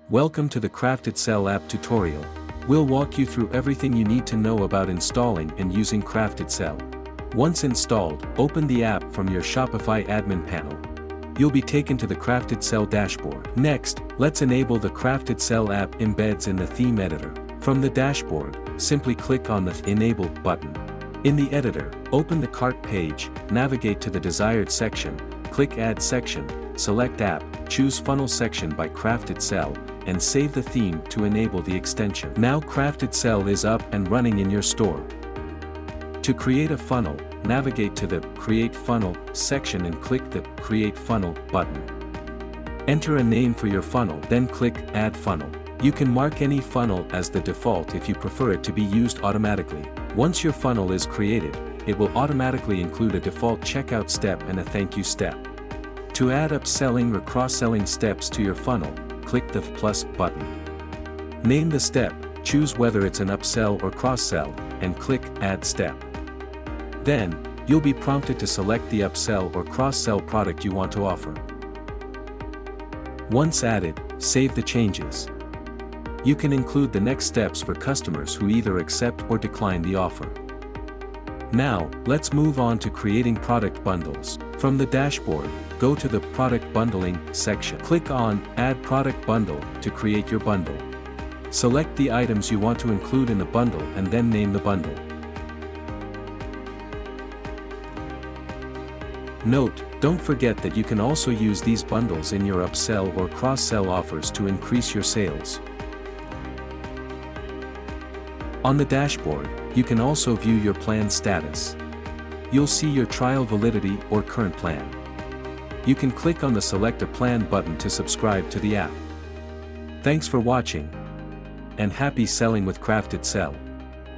Welcome to the Craftedsell app tutorial. We'll walk you through everything you need to know about installing and using Craftedsell. Once installed, open the app from your Shopify admin panel. You'll be taken to the Craftedsell dashboard. Next, let's enable the Craftedsell app embeds in the theme editor. From the dashboard, simply click on the Enable button. In the editor, open the cart page, navigate to the desired section, click Add Section, select App, choose Funnel Section by Craftedsell, and save the theme to enable the extension. Now Craftedsell is up and running in your store. To create a funnel, navigate to the Create Funnel section and click the Create Funnel button. Enter a name for your funnel, then click Add Funnel. You can mark any funnel as the default if you prefer it to be used automatically. Once your funnel is created, it will automatically include a default checkout step and a thank you step. To add upselling or cross-selling steps to your funnel, click the plus button. Name the step, choose whether it's an upsell or cross-sell, and click Add Step. Then, you'll be prompted to select the upsell or cross-sell product you want to offer. Once added, save the changes. You can include the next steps for customers who either accept or decline the offer. Now, let's move on to creating product bundles. From the dashboard, go to the Product Bundling section. Click on Add Product Bundle to create your bundle. Select the items you want to include in the bundle and then name the bundle. Note, don't forget that you can also use these bundles in your upsell or cross-sell offers to increase your sales. On the dashboard, you can also view your plan status. You'll see your trial validity or current plan. You can click on the Select a Plan button to subscribe to the app. Thanks for watching, and happy selling with Craftedsell.